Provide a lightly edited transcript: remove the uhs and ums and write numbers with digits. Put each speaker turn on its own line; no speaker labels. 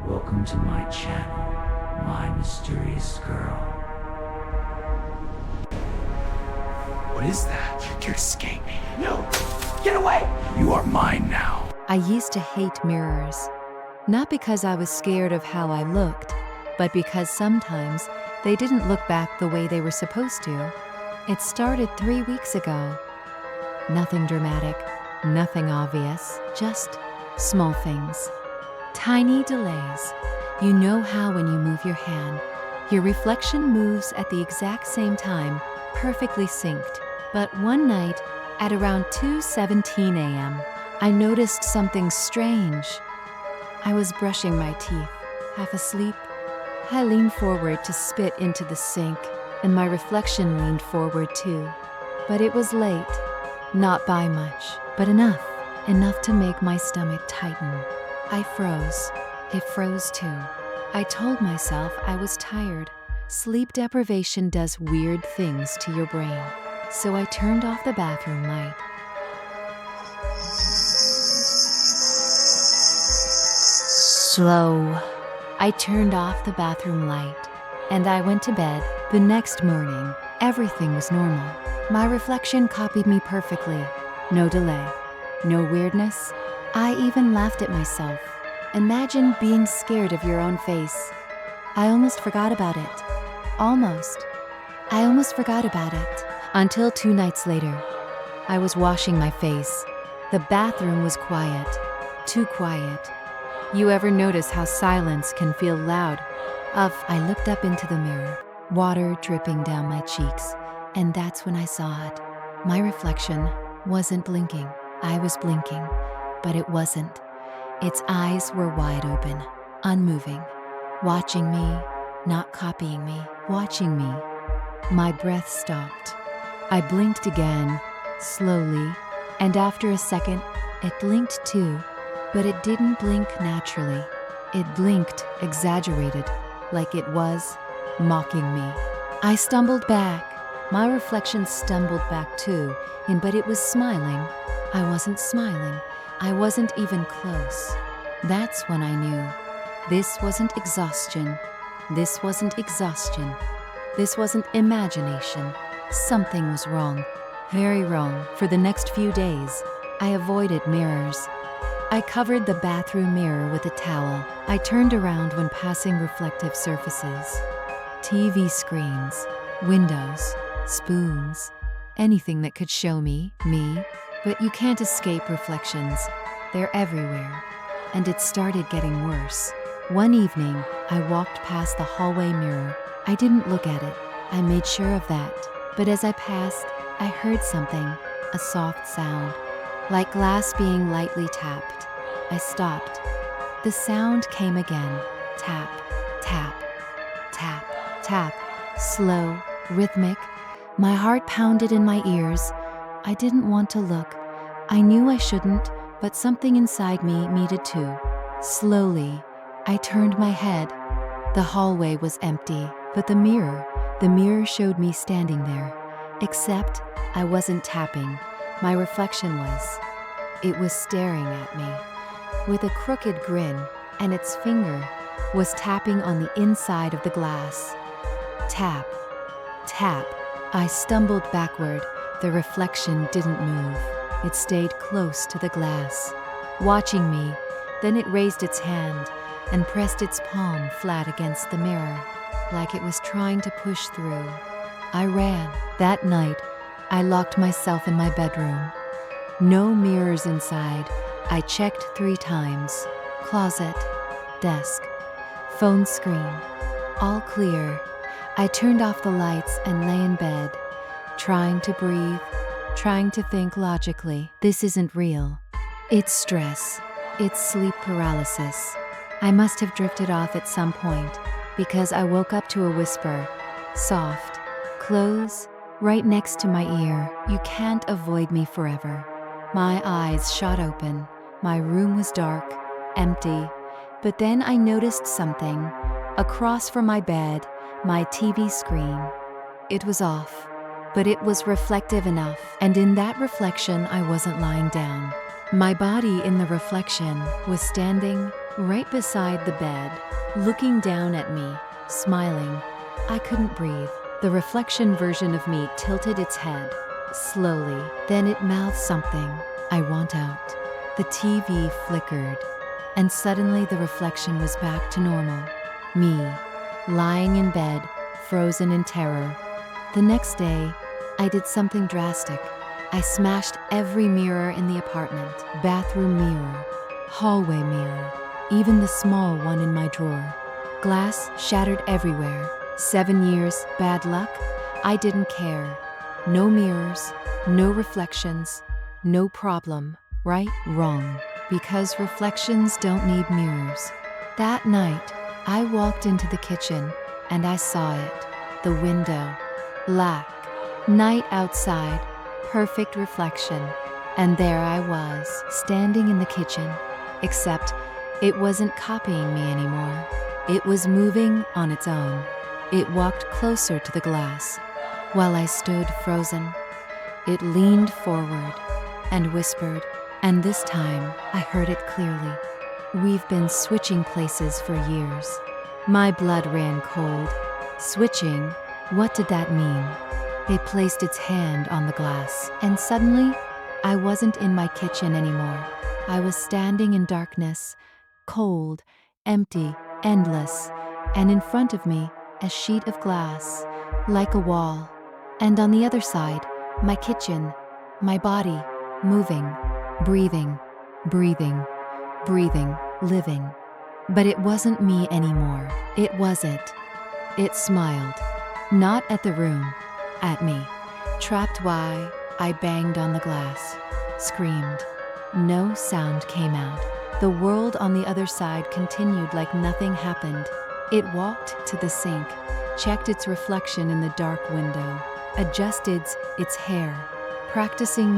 Welcome to my channel, my mysterious girl. What is that? You're escaping me. No! Get away! You are mine now.
I used to hate mirrors, not because I was scared of how I looked, but because sometimes they didn't look back the way they were supposed to. It started 3 weeks ago. Nothing dramatic, nothing obvious, just small things. Tiny delays. You know how when you move your hand, your reflection moves at the exact same time, perfectly synced. But one night, at around 2:17 a.m., I noticed something strange. I was brushing my teeth, half asleep. I leaned forward to spit into the sink, and my reflection leaned forward too. But it was late. Not by much, but enough to make my stomach tighten. I froze. It froze too. I told myself I was tired. Sleep deprivation does weird things to your brain. So I turned off the bathroom light. Slow. I turned off the bathroom light, and I went to bed. The next morning, everything was normal. My reflection copied me perfectly. No delay, no weirdness. I even laughed at myself. Imagine being scared of your own face. I almost forgot about it. Almost. I almost forgot about it. Until 2 nights later, I was washing my face. The bathroom was quiet. Too quiet. You ever notice how silence can feel loud? I looked up into the mirror, water dripping down my cheeks, and that's when I saw it. My reflection wasn't blinking. I was blinking, but it wasn't. Its eyes were wide open, unmoving, watching me, not copying me, watching me. My breath stopped. I blinked again, slowly, and after a second, it blinked too, but it didn't blink naturally. It blinked exaggerated, like it was mocking me. I stumbled back. My reflection stumbled back too, but it was smiling. I wasn't smiling. I wasn't even close. That's when I knew. This wasn't exhaustion. This wasn't exhaustion. This wasn't imagination. Something was wrong. Very wrong. For the next few days, I avoided mirrors. I covered the bathroom mirror with a towel. I turned around when passing reflective surfaces. TV screens, windows, spoons, anything that could show me. But you can't escape reflections. They're everywhere. And it started getting worse. One evening, I walked past the hallway mirror. I didn't look at it. I made sure of that. But as I passed, I heard something, a soft sound, like glass being lightly tapped. I stopped. The sound came again. Tap, tap, tap, tap. Slow, rhythmic. My heart pounded in my ears. I didn't want to look. I knew I shouldn't, but something inside me needed to. Slowly, I turned my head. The hallway was empty, but the mirror showed me standing there. Except I wasn't tapping. My reflection was. It was staring at me with a crooked grin, and its finger was tapping on the inside of the glass. Tap, tap. I stumbled backward. The reflection didn't move. It stayed close to the glass, watching me. Then it raised its hand and pressed its palm flat against the mirror, like it was trying to push through. I ran. That night, I locked myself in my bedroom. No mirrors inside. I checked 3 times. Closet, desk, phone screen, all clear. I turned off the lights and lay in bed, trying to breathe, trying to think logically. This isn't real. It's stress. It's sleep paralysis. I must have drifted off at some point, because I woke up to a whisper, soft, close, right next to my ear. You can't avoid me forever. My eyes shot open. My room was dark, empty. But then I noticed something. Across from my bed, my TV screen. It was off, but it was reflective enough, and in that reflection I wasn't lying down. My body in the reflection was standing right beside the bed, looking down at me, smiling. I couldn't breathe. The reflection version of me tilted its head, slowly. Then it mouthed something. I want out. The TV flickered, and suddenly the reflection was back to normal. Me, lying in bed, frozen in terror. The next day, I did something drastic. I smashed every mirror in the apartment. Bathroom mirror, hallway mirror, even the small one in my drawer. Glass shattered everywhere. 7 years, bad luck? I didn't care. No mirrors, no reflections, no problem. Right? Wrong. Because reflections don't need mirrors. That night, I walked into the kitchen and I saw it. The window. Black. Night outside. Perfect reflection. And there I was, standing in the kitchen. Except it wasn't copying me anymore. It was moving on its own. It walked closer to the glass. While I stood frozen, it leaned forward and whispered, and this time I heard it clearly. We've been switching places for years. My blood ran cold. Switching? What did that mean? It placed its hand on the glass, and suddenly, I wasn't in my kitchen anymore. I was standing in darkness, cold, empty, endless, and in front of me, a sheet of glass, like a wall. And on the other side, my kitchen, my body, moving, breathing, breathing, breathing, living. But it wasn't me anymore. It wasn't. It smiled. Not at the room, at me. Trapped why, I banged on the glass, screamed. No sound came out. The world on the other side continued like nothing happened. It walked to the sink, checked its reflection in the dark window, adjusted its hair, practicing